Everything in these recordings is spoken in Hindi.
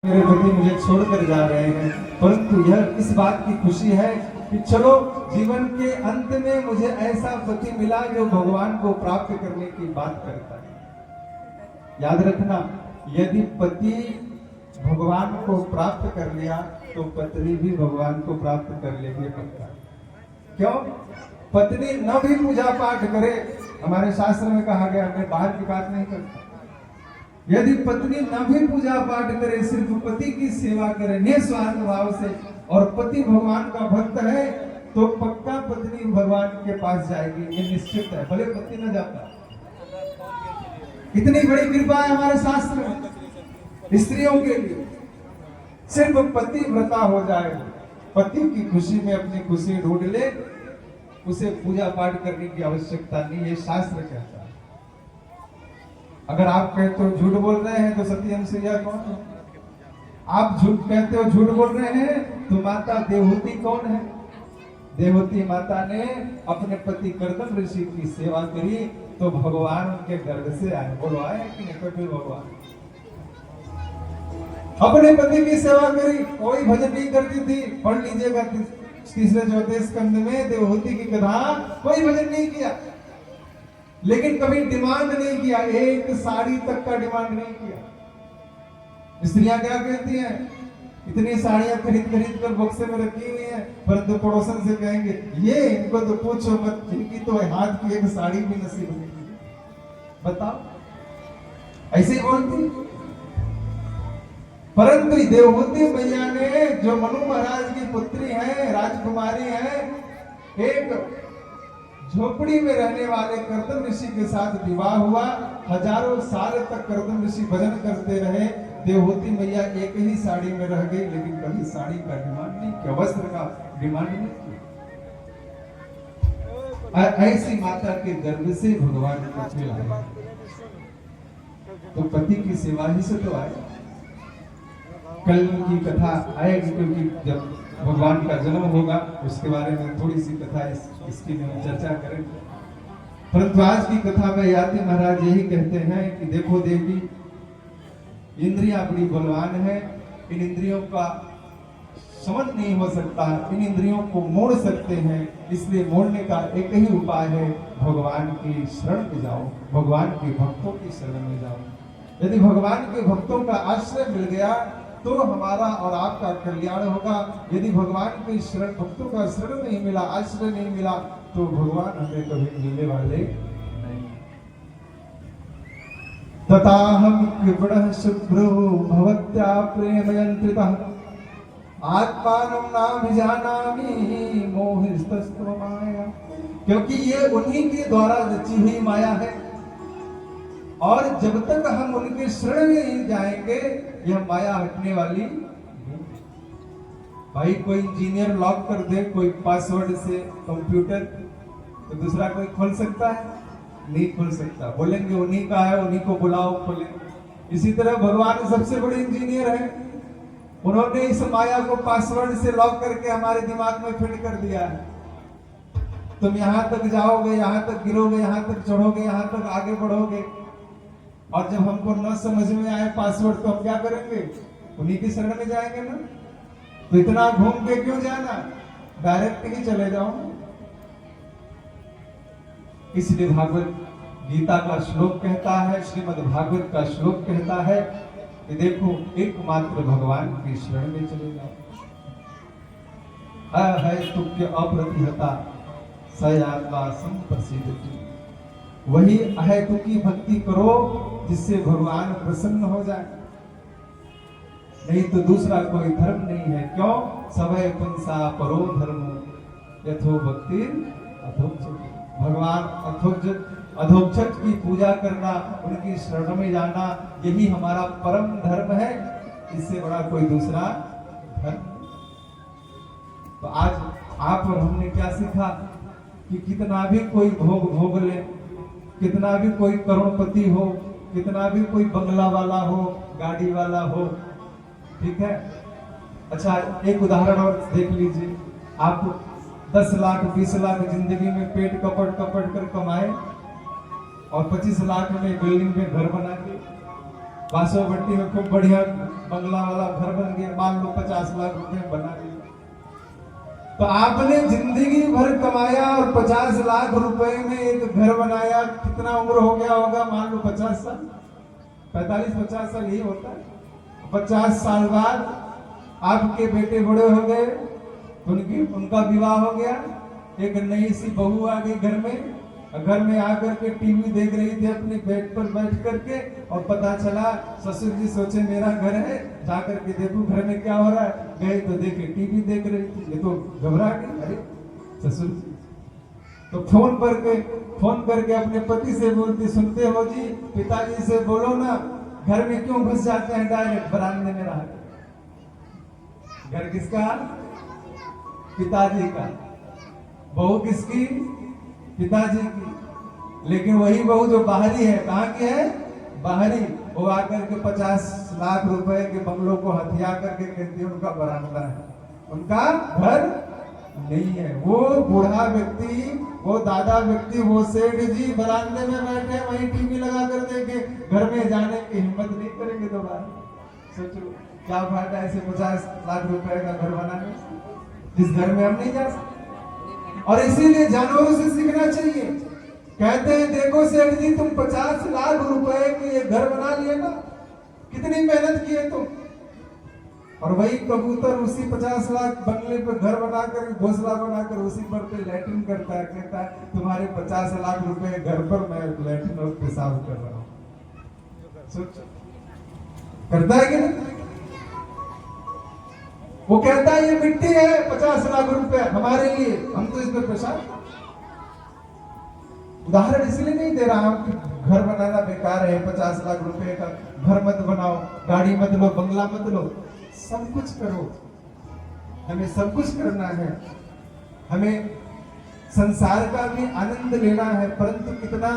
मेरे पति मुझे छोड़कर जा रहे हैं, परंतु यह इस बात की खुशी है कि चलो जीवन के अंत में मुझे ऐसा पति मिला जो भगवान को प्राप्त करने की बात करता है। याद रखना, यदि पति भगवान को प्राप्त कर लिया तो पत्नी भी भगवान को प्राप्त कर लेगी पक्का। क्यों? पत्नी न भी पूजा पाठ करे, हमारे शास्त्र में कहा गया, मैं बाहर की बात नहीं करता, यदि पत्नी न भी पूजा पाठ करे, सिर्फ पति की सेवा करे निस्वार्थ भाव से, और पति भगवान का भक्त है, तो पक्का पत्नी भगवान के पास जाएगी, ये निश्चित है, भले पति न जाता। इतनी बड़ी कृपा है हमारे शास्त्र में स्त्रियों के लिए। सिर्फ पति व्रता हो जाए, पति की खुशी में अपनी खुशी ढूंढ ले, उसे पूजा पाठ करने की आवश्यकता नहीं, ये शास्त्र कहता है। अगर आप कहते हो झूठ बोल रहे हैं तो सत्यम सिया कौन है? आप झूठ कहते हो झूठ बोल रहे हैं तो माता देवहूति कौन है? देवहूति माता ने अपने पति कर्दम ऋषि की सेवा करी तो भगवान उनके गर्भ से आए। बोलो आए कि नहीं? कपिल भगवान अपने पति की सेवा करी, कोई भजन नहीं करती थी। पढ़ लीजिएगा तीसरे चौथे स्कंद में देवहूति की कथा, कोई भजन नहीं किया, लेकिन कभी डिमांड नहीं किया, एक साड़ी तक का डिमांड नहीं किया। स्त्रियां क्या कहती हैं? इतनी साड़ियां खरीद कर बक्से में रखी हुई हैं, परंतु पड़ोसन से कहेंगे ये इनको तो पूछो मत, इनकी तो हाथ की एक साड़ी भी नसीब नहीं। बताओ, ऐसे ही बोलती। परंतु देवहूति मैया ने, जो मनु महाराज की पुत्री है, राजकुमारी है, एक झोपड़ी में रहने वाले कर्दम ऋषि के साथ विवाह हुआ। हजारों साल तक कर्दम ऋषि भजन करते रहे। देवहूति मैया एक ही साड़ी में रह गई, लेकिन कभी साड़ी का डिमांड नहीं किया, वस्त्र का डिमांड नहीं किया। ऐसी माता के गर्भ से भगवान को मिला, तो पति की सेवा ही से तो आए। कल की कथा आएगी, क्योंकि जब भगवान का जन्म होगा उसके बारे में थोड़ी सी कथा इसकी में चर्चा करेंगे। परंतु आज की कथा में याति महाराज यही कहते हैं कि देखो देवी, इंद्रियां बड़ी बलवान है, इन इंद्रियों का समझ नहीं हो सकता, इन इंद्रियों को मोड़ सकते हैं, इसलिए मोड़ने का एक ही उपाय है, भगवान की शरण में जाओ, भगवान के भक्तों की शरण में जाओ। यदि भगवान के भक्तों का आश्रय मिल गया तो हमारा और आपका कल्याण होगा। यदि भगवान के शरण, भक्तों का शरण नहीं मिला, आश्रय नहीं मिला, तो भगवान हमें कभी मिलने वाले नहीं। तथा हम कृपण शुभ्रो भवत्या प्रेम यंत्रितः आत्मानं नाभिजानामि मोहितस्तव माया। क्योंकि ये उन्हीं के द्वारा रची हुई माया है, और जब तक हम उनके शरण में नहीं जाएंगे यह माया हटने वाली नहीं। भाई कोई इंजीनियर लॉक कर दे कोई पासवर्ड से कंप्यूटर, तो दूसरा कोई खोल सकता है? नहीं खोल सकता। बोलेंगे उन्हीं का है, उन्हीं को बुलाओ खोले। इसी तरह भगवान सबसे बड़े इंजीनियर है, उन्होंने इस माया को पासवर्ड से लॉक करके हमारे दिमाग में फिट कर दिया है। तुम यहां तक जाओगे, यहां तक गिरोगे, यहां तक चढ़ोगे, यहां तक आगे बढ़ोगे, और जब हमको न समझ में आए पासवर्ड तो हम क्या करेंगे? उन्हीं की शरण में जाएंगे ना। तो इतना घूम के क्यों जाना, डायरेक्ट ही चले जाओ। इसलिए भागवत गीता का श्लोक कहता है, श्रीमद् भागवत का श्लोक कहता है कि देखो एकमात्र भगवान की शरण में चले जाओ। है तुक्य अप्रतिहता स आत्मा संप्रसिद्धि। वही अहेतु की भक्ति करो जिससे भगवान प्रसन्न हो जाए, नहीं तो दूसरा कोई धर्म नहीं है। क्यों? सवै पुंसा परो धर्म यथो भक्ति अधोक्षज। भगवान अधोक्षज की पूजा करना, उनकी शरण में जाना, यही हमारा परम धर्म है, इससे बड़ा कोई दूसरा धर्म। तो आज आप और हमने क्या सीखा कि कितना भी कोई भोग ले, कितना भी कोई करोड़पति हो, कितना भी कोई बंगला वाला हो, गाड़ी वाला हो, ठीक है। अच्छा एक उदाहरण और देख लीजिए, आप 10 लाख 20 लाख जिंदगी में पेट कपड़ कर कमाए और 25 लाख में बिल्डिंग में घर बना के, बासोपट्टी में खूब बढ़िया बंगला वाला घर बन गया, मान लो 50 लाख रुपए बना लिया। तो आपने जिंदगी भर कमाया और 50 लाख रुपए में एक घर बनाया, कितना उम्र हो गया होगा? मान लो 50 साल, 45-50 साल ही होता है। 50 साल बाद आपके बेटे बड़े हो गए, उनका विवाह हो गया, एक नई सी बहू आ गई घर में, घर में आकर के टीवी देख रही थी अपने बेड पर बैठ करके, और पता चला ससुर जी सोचे मेरा घर है, जाकर के देखो घर में क्या हो रहा है, गए तो देखे टीवी देख रही थी, ये तो घबरा गई, अरे ससुर जी। तो फोन करके अपने पति से बोलती, सुनते हो जी, पिताजी से बोलो ना, घर में क्यों घुस जाते हैं डायरेक्ट बरामदे में रह। घर किसका? पिताजी का। बहू किसकी? पिताजी की। लेकिन वही बहू जो बाहरी है, कहाँ की है? बाहरी। वो आकर के 50 लाख रुपए के बंगलों को हथिया करके कहती है उनका बरामदा है, उनका घर नहीं है। वो बूढ़ा व्यक्ति, वो दादा व्यक्ति, वो सेठ जी बरामदे में बैठे, वहीं टीवी लगा कर देखे, घर में जाने की हिम्मत नहीं करेंगे दोबारा। सोचो क्या फायदा ऐसे 50 लाख रुपए का घर बनाने से, जिस घर में हम नहीं जा सकते। और इसीलिए जानवरों से सीखना चाहिए। कहते हैं देखो सेठ जी, तुम 50 लाख रुपए के ये घर बना लिए ना, कितनी मेहनत किए तुम। और वही कबूतर उसी 50 लाख बंगले पे घर बनाकर, घोंसला बनाकर उसी पर पे लैट्रिन करता है, कहता है तुम्हारे 50 लाख रुपए घर पर मैं लैट्रिन और पेशाब कर रहा हूं। सोच, करता है कि नहीं? वो कहता है ये मिट्टी है, 50 लाख रुपए हमारे लिए, हम तो इसमें पेशाब। उदाहरण इसलिए नहीं दे रहा हूं कि घर बनाना बेकार है, 50 लाख रुपए का घर मत बनाओ, गाड़ी मत लो, बंगला मत लो, सब कुछ करो, हमें सब कुछ करना है, हमें संसार का भी आनंद लेना है, परंतु कितना?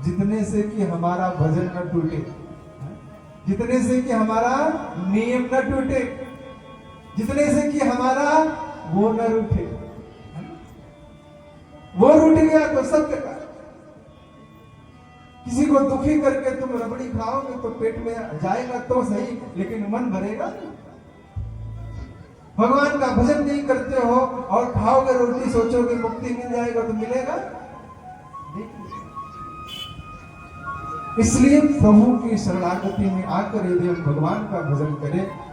जितने से कि हमारा भजन न टूटे, जितने से कि हमारा नियम न टूटे, जितने से कि हमारा वो न रूठे। वो रूठ गया तो सब बेकार। किसी को दुखी करके तुम रबड़ी खाओगे तो पेट में जाएगा तो सही, लेकिन मन भरेगा नहीं। भगवान का भजन नहीं करते हो और खाओगे रोटी, सोचोगे मुक्ति मिल जाएगा, तो मिलेगा नहीं। इसलिए प्रभु की शरणागति में आकर यदि हम भगवान का भजन करें